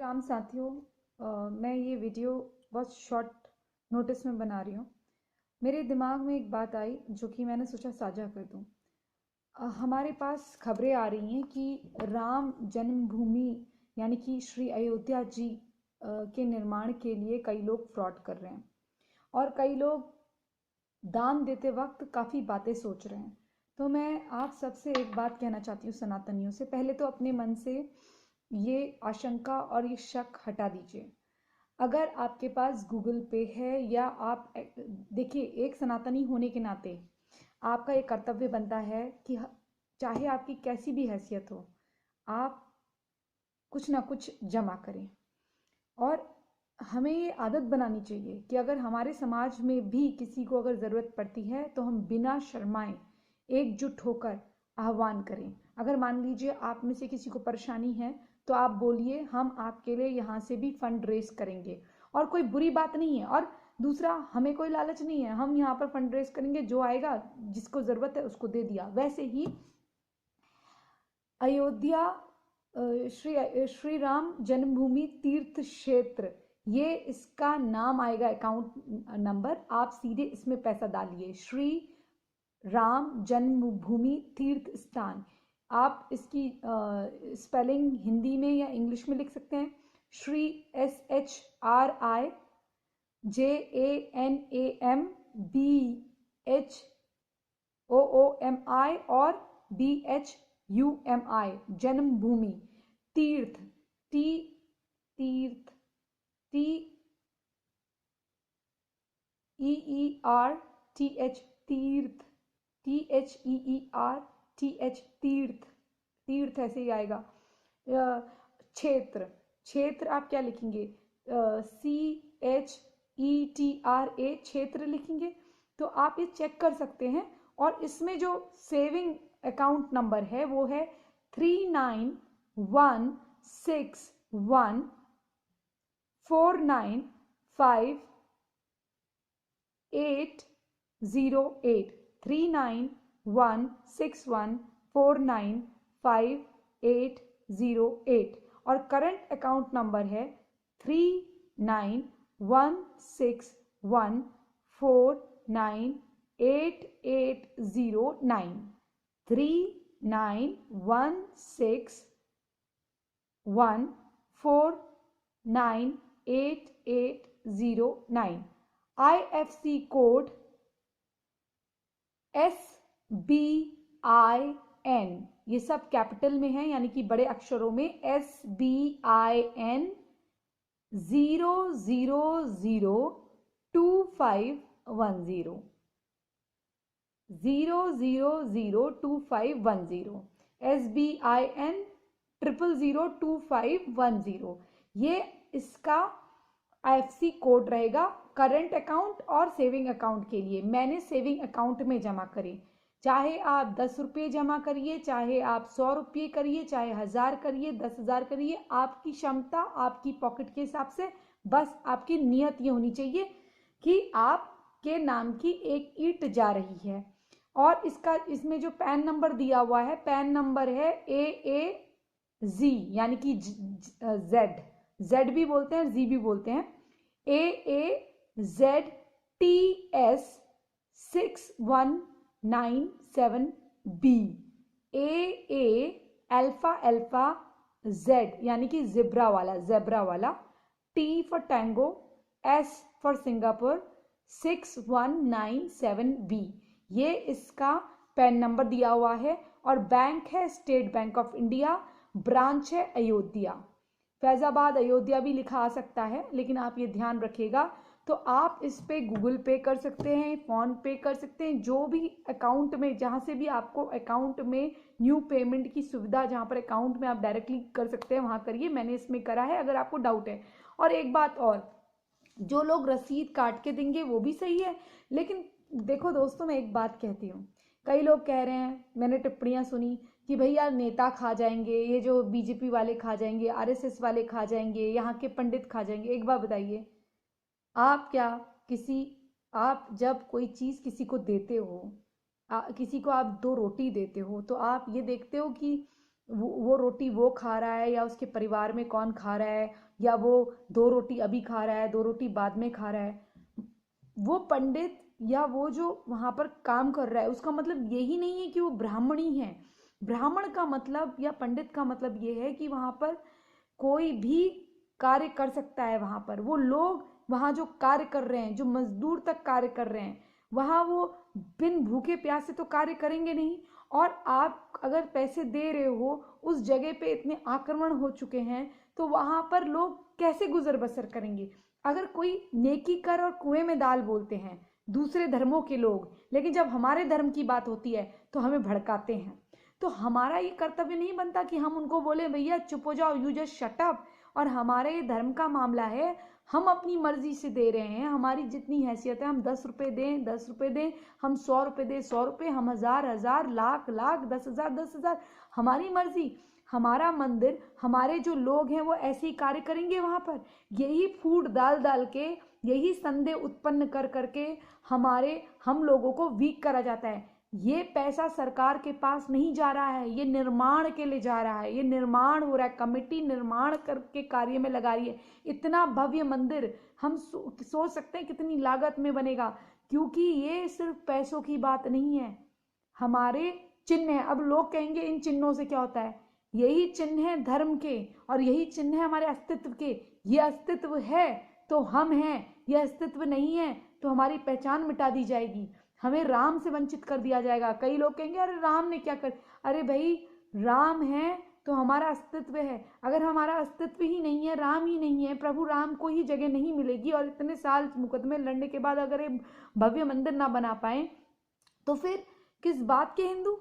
राम साथियों, मैं ये वीडियो बहुत शॉर्ट नोटिस में बना रही हूँ। मेरे दिमाग में एक बात आई जो कि मैंने सोचा साझा कर दूँ। हमारे पास खबरें आ रही हैं कि राम जन्मभूमि यानी कि श्री अयोध्या जी के निर्माण के लिए कई लोग फ्रॉड कर रहे हैं और कई लोग दान देते वक्त काफ़ी बातें सोच रहे हैं। तो मैं आप सबसे एक बात कहना चाहती हूँ सनातनियों से, पहले तो अपने मन से ये आशंका और ये शक हटा दीजिए। अगर आपके पास गूगल पे है या आप देखिए, एक सनातनी होने के नाते आपका ये कर्तव्य बनता है कि चाहे आपकी कैसी भी हैसियत हो, आप कुछ ना कुछ जमा करें। और हमें ये आदत बनानी चाहिए कि अगर हमारे समाज में भी किसी को अगर ज़रूरत पड़ती है तो हम बिना शर्माए एकजुट होकर आह्वान करें। अगर मान लीजिए आप में से किसी को परेशानी है तो आप बोलिए, हम आपके लिए यहाँ से भी फंड रेज करेंगे। और कोई बुरी बात नहीं है। और दूसरा, हमें कोई लालच नहीं है, हम यहाँ पर फंड रेज करेंगे, जो आएगा जिसको ज़रूरत है उसको दे दिया। वैसे ही अयोध्या श्री राम जन्मभूमि तीर्थ क्षेत्र, ये इसका नाम आएगा, अकाउंट नंबर। आप सीधे इसमें पैसा डालिए, श्री राम जन्मभूमि तीर्थ स्थान। आप इसकी स्पेलिंग हिंदी में या इंग्लिश में लिख सकते हैं। श्री SHRIJANAMBHOOMI और BHUMI, जन्मभूमि तीर्थ, टी तीर्थ, टी EERTH, तीर्थ, THEERTH, तीर्थ, तीर्थ ऐसे ही आएगा। क्षेत्र, क्षेत्र आप क्या लिखेंगे? CHETRA, क्षेत्र लिखेंगे। तो आप ये चेक कर सकते हैं। और इसमें जो सेविंग अकाउंट नंबर है वो है 3916149508, 3916149508। और करंट अकाउंट नंबर है 3916149889, 3916149889। IFC कोड SBIN, ये सब कैपिटल में है यानी कि बड़े अक्षरों में। SBIN 0002510, 0002510, SBIN 0002510, ये इसका IFC कोड रहेगा करंट अकाउंट और सेविंग अकाउंट के लिए। मैंने सेविंग अकाउंट में जमा करें, चाहे आप 10 रुपये जमा करिए, चाहे आप 100 रुपये करिए, चाहे 1000 करिए, 10,000 करिए, आपकी क्षमता, आपकी पॉकेट के हिसाब से। बस आपकी नियत ये होनी चाहिए कि आपके नाम की एक ईंट जा रही है। और इसमें जो पैन नंबर दिया हुआ है, पैन नंबर है AAZ, यानी कि Z भी बोलते हैं, जी भी बोलते हैं। AAZTS 6197B, AA alpha Z यानी कि जिब्रा वाला, T for tango, S for Singapore 6197B, ये इसका पैन नंबर दिया हुआ है। और बैंक है state bank of India, branch है अयोध्या। फैजाबाद अयोध्या भी लिखा आ सकता है, लेकिन आप ये ध्यान रखिएगा। तो आप इस पे गूगल पे कर सकते हैं, फोन पे कर सकते हैं, जो भी अकाउंट में, जहाँ से भी आपको अकाउंट में न्यू पेमेंट की सुविधा, जहाँ पर अकाउंट में आप डायरेक्टली कर सकते हैं, वहाँ करिए। मैंने इसमें करा है, अगर आपको डाउट है। और एक बात और, जो लोग रसीद काट के देंगे वो भी सही है, लेकिन देखो दोस्तों, मैं एक बात कहती हूँ। कई लोग कह रहे हैं, मैंने टिप्पणियां सुनी कि भैया नेता खा जाएंगे, ये जो बीजेपी वाले खा जाएंगे, आरएसएस वाले खा जाएंगे, यहाँ के पंडित खा जाएंगे। एक बात बताइए, आप क्या आप जब कोई चीज़ किसी को देते हो, किसी को आप 2 रोटी देते हो, तो आप ये देखते हो कि वो रोटी वो खा रहा है या उसके परिवार में कौन खा रहा है, या वो 2 रोटी अभी खा रहा है, 2 रोटी बाद में खा रहा है, वो पंडित या वो जो वहां पर काम कर रहा है उसका मतलब यही नहीं है कि वो ब्राह्मण ही है। ब्राह्मण का मतलब या पंडित का मतलब ये है कि वहां पर कोई भी कार्य कर सकता है। वहां पर वो लोग वहां जो कार्य कर रहे हैं, जो मजदूर तक कार्य कर रहे हैं, वहां वो बिन भूखे प्यासे तो कार्य करेंगे नहीं। और आप अगर पैसे दे रहे हो, उस जगह पे इतने आक्रमण हो चुके हैं, तो वहां पर लोग कैसे गुजर बसर करेंगे। अगर कोई नेकी कर और कुएं में दाल बोलते हैं दूसरे धर्मों के लोग, लेकिन जब हमारे धर्म की बात होती है तो हमें भड़काते हैं। तो हमारा ये कर्तव्य नहीं बनता कि हम उनको बोले भैया चुप हो जाओ, यू जस्ट शट अप। और हमारे ये धर्म का मामला है, हम अपनी मर्जी से दे रहे हैं, हमारी जितनी हैसियत है, हम 10 रुपए दें 10 रुपए दें, हम 100 रुपए दें 100 रुपए, हम हजार हजार लाख लाख 10,000 10,000, हमारी मर्जी। हमारा मंदिर, हमारे जो लोग हैं वो ऐसे ही कार्य करेंगे वहां पर। यही फूट डाल डाल के, यही संदेह उत्पन्न कर करके हम लोगों को वीक करा जाता है। ये पैसा सरकार के पास नहीं जा रहा है, ये निर्माण के लिए जा रहा है, ये निर्माण हो रहा है, कमेटी निर्माण करके कार्य में लगा रही है। इतना भव्य मंदिर हम सोच सकते हैं कितनी लागत में बनेगा, क्योंकि ये सिर्फ पैसों की बात नहीं है, हमारे चिन्ह है। अब लोग कहेंगे इन चिन्हों से क्या होता है, यही चिन्ह है धर्म के, और यही चिन्ह है हमारे अस्तित्व के। ये अस्तित्व है तो हम हैं, ये अस्तित्व नहीं है तो हमारी पहचान मिटा दी जाएगी, हमें राम से वंचित कर दिया जाएगा। कई लोग कहेंगे अरे राम ने क्या कर, अरे भाई राम है तो हमारा अस्तित्व है। अगर हमारा अस्तित्व ही नहीं है, राम ही नहीं है, प्रभु राम को ही जगह नहीं मिलेगी, और इतने साल मुकदमे लड़ने के बाद अगर ये भव्य मंदिर ना बना पाए, तो फिर किस बात के हिंदू।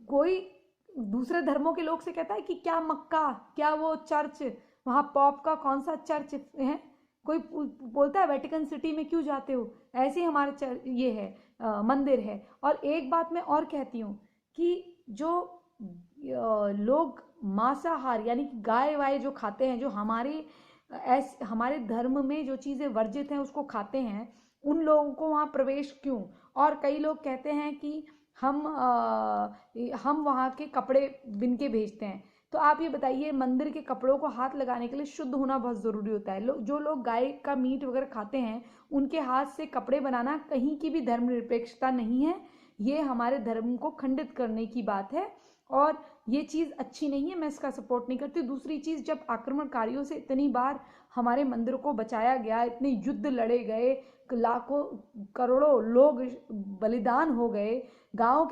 कोई दूसरे धर्मों के लोग से कहता है कि क्या मक्का, क्या वो चर्च, वहां पॉप का कौन सा चर्च है, कोई बोलता है वेटिकन सिटी में क्यों जाते हो। ऐसे ही हमारे ये है मंदिर है। और एक बात मैं और कहती हूँ कि जो लोग मांसाहार यानी कि गाय वाय जो खाते हैं, जो हमारे धर्म में जो चीजें वर्जित हैं उसको खाते हैं, उन लोगों को वहां प्रवेश क्यों। और कई लोग कहते हैं कि हम वहाँ के कपड़े बिन के भेजते हैं। तो आप ये बताइए, मंदिर के कपड़ों को हाथ लगाने के लिए शुद्ध होना बहुत ज़रूरी होता है। जो लोग गाय का मीट वगैरह खाते हैं, उनके हाथ से कपड़े बनाना कहीं की भी धर्मनिरपेक्षता नहीं है, ये हमारे धर्म को खंडित करने की बात है, और ये चीज़ अच्छी नहीं है, मैं इसका सपोर्ट नहीं करती। दूसरी चीज़, जब आक्रमणकारियों से इतनी बार हमारे मंदिर को बचाया गया, इतने युद्ध लड़े गए, लाखों करोड़ों लोग बलिदान हो गए, गांव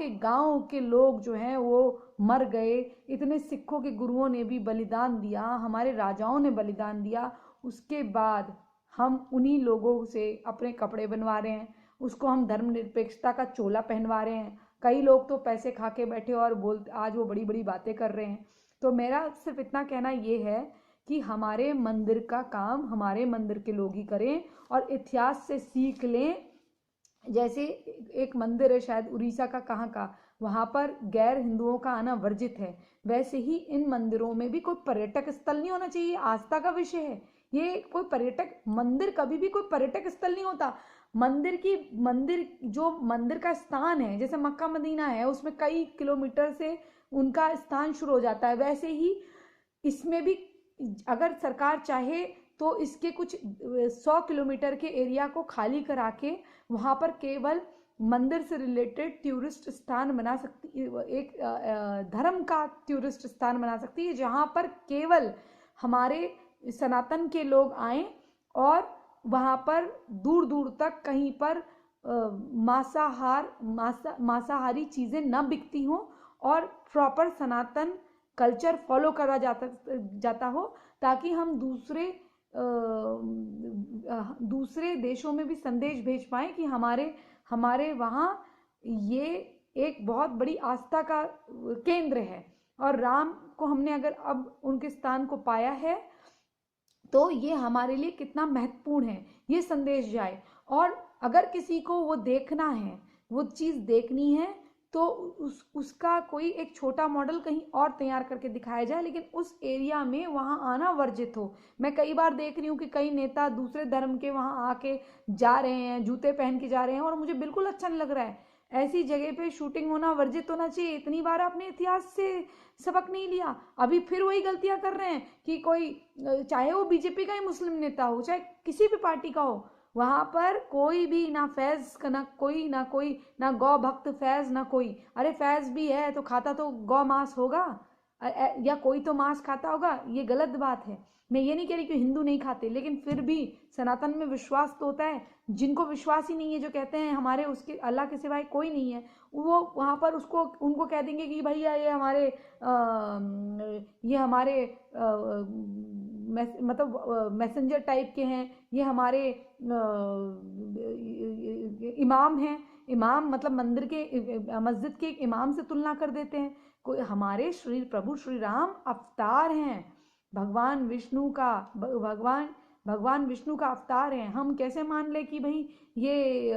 के लोग जो हैं वो मर गए, इतने सिखों के गुरुओं ने भी बलिदान दिया, हमारे राजाओं ने बलिदान दिया, उसके बाद हम उन्हीं लोगों से अपने कपड़े बनवा रहे हैं, उसको हम धर्मनिरपेक्षता का चोला पहनवा रहे हैं। कई लोग तो पैसे खा के बैठे और बोलते आज वो बड़ी बड़ी बातें कर रहे हैं। तो मेरा सिर्फ इतना कहना ये है कि हमारे मंदिर का काम हमारे मंदिर के लोग ही करें, और इतिहास से सीख लें। जैसे एक मंदिर है शायद उड़ीसा का, कहाँ का, वहां पर गैर हिंदुओं का आना वर्जित है, वैसे ही इन मंदिरों में भी कोई पर्यटक स्थल नहीं होना चाहिए, आस्था का विषय है ये। कोई पर्यटक मंदिर कभी भी कोई पर्यटक स्थल नहीं होता। मंदिर का स्थान है, जैसे मक्का मदीना है, उसमें कई किलोमीटर से उनका स्थान शुरू हो जाता है, वैसे ही इसमें भी अगर सरकार चाहे तो इसके कुछ 100 किलोमीटर के एरिया को खाली करा के वहां पर केवल मंदिर से रिलेटेड टूरिस्ट स्थान बना सकती, एक धर्म का टूरिस्ट स्थान बना सकती है, जहां पर केवल हमारे सनातन के लोग आए, और वहां पर दूर दूर तक कहीं पर मांसाहारी चीजें न बिकती हो, और प्रॉपर सनातन कल्चर फॉलो करा जाता हो, ताकि हम दूसरे देशों में भी संदेश भेज पाए कि हमारे वहाँ ये एक बहुत बड़ी आस्था का केंद्र है, और राम को हमने अगर अब उनके स्थान को पाया है तो ये हमारे लिए कितना महत्वपूर्ण है, ये संदेश जाए। और अगर किसी को वो देखना है, वो चीज़ देखनी है, तो उसका कोई एक छोटा मॉडल कहीं और तैयार करके दिखाया जाए, लेकिन उस एरिया में वहाँ आना वर्जित हो। मैं कई बार देख रही हूँ कि कई नेता दूसरे धर्म के वहाँ आके जा रहे हैं, जूते पहन के जा रहे हैं, और मुझे बिल्कुल अच्छा नहीं लग रहा है। ऐसी जगह पे शूटिंग होना वर्जित होना चाहिए। इतनी बार आपने इतिहास से सबक नहीं लिया, अभी फिर वही गलतियां कर रहे हैं कि कोई चाहे वो बीजेपी का ही मुस्लिम नेता हो, चाहे किसी भी पार्टी का हो, वहां पर कोई भी ना फैज का, ना कोई ना गौ भक्त फैज, ना कोई। अरे फैज भी है तो खाता तो गौ मांस होगा, या कोई तो मांस खाता होगा, ये गलत बात है। मैं ये नहीं कह रही कि हिंदू नहीं खाते, लेकिन फिर भी सनातन में विश्वास तो होता है। जिनको विश्वास ही नहीं है, जो कहते हैं हमारे उसके अल्लाह के सिवाय कोई नहीं है, वो वहां पर उसको उनको कह देंगे कि भैया ये हमारे मतलब मैसेंजर टाइप के हैं, ये हमारे इमाम हैं। इमाम मतलब मंदिर के, मस्जिद के एक इमाम से तुलना कर देते हैं। कोई हमारे श्री प्रभु श्री राम अवतार हैं, भगवान विष्णु का, भगवान विष्णु का अवतार है। हम कैसे मान ले कि भाई ये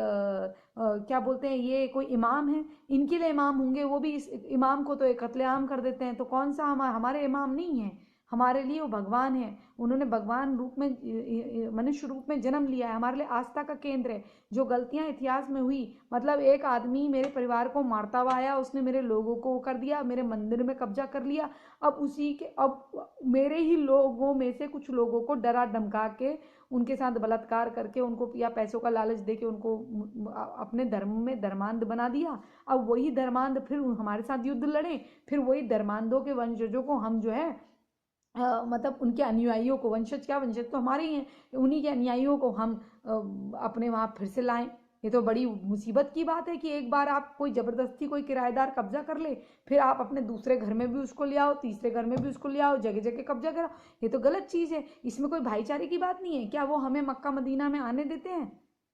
क्या बोलते हैं, ये कोई इमाम है, इनके लिए इमाम होंगे, वो भी इस इमाम को तो एक कत्लेआम कर देते हैं। तो कौन सा हमारे इमाम नहीं है, हमारे लिए वो भगवान है। उन्होंने भगवान रूप में, मनुष्य रूप में जन्म लिया है, हमारे लिए आस्था का केंद्र है। जो गलतियां इतिहास में हुई, मतलब एक आदमी मेरे परिवार को मारता हुआ आया, उसने मेरे लोगों को कर दिया, मेरे मंदिर में कब्जा कर लिया। अब मेरे ही लोगों में से कुछ लोगों को डरा धमका के, उनके साथ बलात्कार करके, उनको या पैसों का लालच दे के उनको अपने धर्म में धर्मांध बना दिया। अब वही धर्मांध फिर हमारे साथ युद्ध लड़े, फिर वही धर्मांधों के वंशजों को हम जो है मतलब उनके अनुयायियों को, वंशज क्या, वंशज तो हमारे ही हैं, उन्हीं के अनुयायियों को हम अपने वहाँ फिर से लाएं। ये तो बड़ी मुसीबत की बात है कि एक बार आप कोई जबरदस्ती कोई किराएदार कब्जा कर ले, फिर आप अपने दूसरे घर में भी उसको ले आओ, तीसरे घर में भी उसको ले आओ, जगह जगह कब्जा करो। ये तो गलत चीज़ है, इसमें कोई भाईचारे की बात नहीं है। क्या वो हमें मक्का मदीना में आने देते हैं?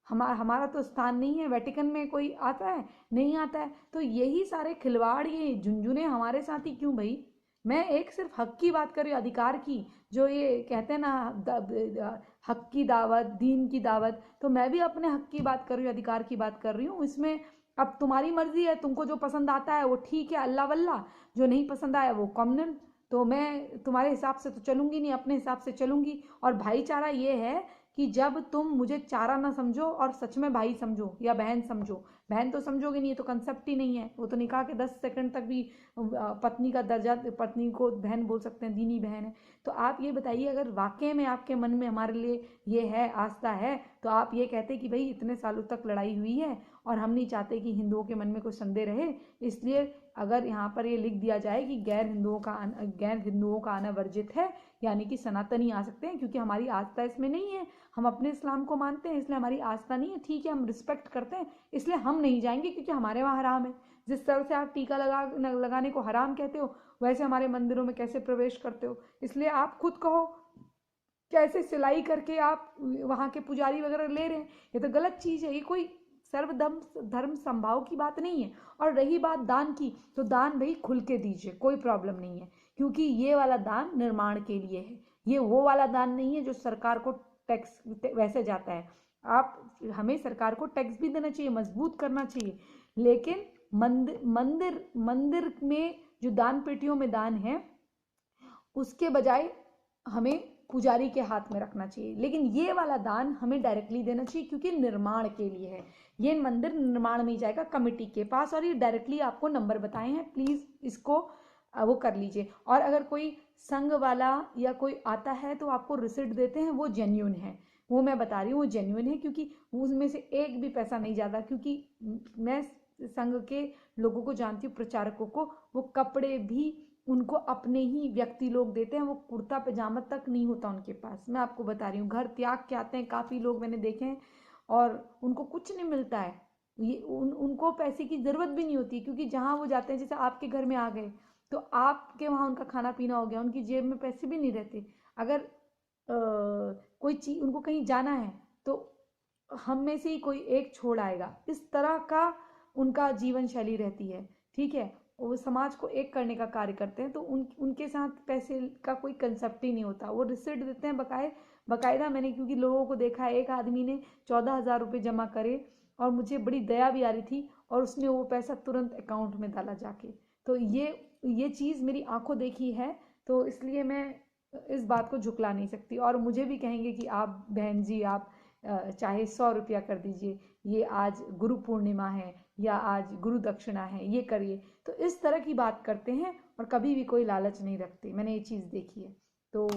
हमारा तो स्थान नहीं है। वेटिकन में कोई आता है? नहीं आता है। तो यही सारे खिलवाड़, ये झुंझुने हमारे साथ ही क्यों भाई? मैं एक सिर्फ हक की बात कर रही हूँ, अधिकार की। जो ये कहते हैं ना, हक की दावत, दीन की दावत, तो मैं भी अपने हक की बात कर रही हूँ, अधिकार की बात कर रही हूँ। इसमें अब तुम्हारी मर्जी है, तुमको जो पसंद आता है वो ठीक है, अल्लाह वल्लाह। जो नहीं पसंद आया वो कॉमनल। तो मैं तुम्हारे हिसाब से तो चलूंगी नहीं, अपने हिसाब से चलूंगी। और भाईचारा ये है कि जब तुम मुझे चारा ना समझो और सच में भाई समझो या बहन समझो। बहन तो समझोगे नहीं, तो कंसेप्ट ही नहीं है। वो तो निकाह के 10 सेकंड तक भी पत्नी का दर्जा, पत्नी को बहन बोल सकते हैं, दीनी बहन है। तो आप ये बताइए, अगर वाकई में आपके मन में हमारे लिए ये है, आस्था है, तो आप ये कहते कि भाई इतने सालों तक लड़ाई हुई है और हम नहीं चाहते कि हिंदुओं के मन में कोई संदेह रहे, इसलिए अगर यहाँ पर ये लिख दिया जाए कि गैर हिंदुओं का आना वर्जित है, यानी कि सनातनी आ सकते हैं, क्योंकि हमारी आस्था इसमें नहीं है। हम अपने इस्लाम को मानते हैं, इसलिए हमारी आस्था नहीं है, ठीक है, हम रिस्पेक्ट करते हैं, इसलिए हम नहीं जाएंगे क्योंकि हमारे वहाँ हराम है। जिस तरह से आप टीका लगाने को हराम कहते हो, वैसे हमारे मंदिरों में कैसे प्रवेश करते हो? इसलिए आप खुद कहो, कैसे सिलाई करके आप वहाँ के पुजारी वगैरह ले रहे हैं? ये तो गलत चीज़ है। ये कोई सर्वधर्म धर्म संभाव की बात नहीं है। और रही बात दान की, तो दान भाई खुल के दीजिए, कोई प्रॉब्लम नहीं है, क्योंकि ये वाला दान निर्माण के लिए है। ये वो वाला दान नहीं है जो सरकार को टैक्स वैसे जाता है। आप, हमें सरकार को टैक्स भी देना चाहिए, मजबूत करना चाहिए, लेकिन मंदिर मंदिर मंदिर में जो दान पेटियों में दान है, उसके बजाय हमें पुजारी के हाथ में रखना चाहिए। लेकिन ये वाला दान हमें डायरेक्टली देना चाहिए, क्योंकि निर्माण के लिए है। ये मंदिर निर्माण में ही जाएगा कमेटी के पास, और ये डायरेक्टली आपको नंबर बताए हैं, प्लीज़ इसको वो कर लीजिए। और अगर कोई संघ वाला या कोई आता है तो आपको रिसिप्ट देते हैं, वो जेन्यून है, वो मैं बता रही हूँ, वो जेन्यून है, क्योंकि उसमें से एक भी पैसा नहीं जाता। क्योंकि मैं संघ के लोगों को जानती हूँ, प्रचारकों को, वो कपड़े भी उनको अपने ही व्यक्ति लोग देते हैं, वो कुर्ता पजामा तक नहीं होता उनके पास। मैं आपको बता रही हूँ, घर त्याग के आते हैं काफ़ी लोग, मैंने देखे हैं, और उनको कुछ नहीं मिलता है। ये उनको पैसे की ज़रूरत भी नहीं होती, क्योंकि जहाँ वो जाते हैं, जैसे आपके घर में आ गए तो आपके वहाँ उनका खाना पीना हो गया, उनकी जेब में पैसे भी नहीं रहते। अगर कोई चीज़ उनको कहीं जाना है तो हम में से ही कोई एक छोड़ आएगा, इस तरह का उनका जीवन शैली रहती है। ठीक है, वो समाज को एक करने का कार्य करते हैं, तो उनके साथ पैसे का कोई कंसेप्ट ही नहीं होता। वो रिसिप्ट देते हैं बकायदा। मैंने क्योंकि लोगों को देखा है, एक आदमी ने 14,000 रुपये जमा करे और मुझे बड़ी दया भी आ रही थी, और उसने वो पैसा तुरंत अकाउंट में डाला जाके। तो ये चीज़ मेरी आंखों देखी है, तो इसलिए मैं इस बात को झुकला नहीं सकती। और मुझे भी कहेंगे कि आप बहन जी, आप चाहे 100 रुपया कर दीजिए, ये आज गुरु पूर्णिमा है या आज गुरु दक्षिणा है, ये करिए। तो इस तरह की बात करते हैं और कभी भी कोई लालच नहीं रखते। मैंने ये चीज़ देखी है। तो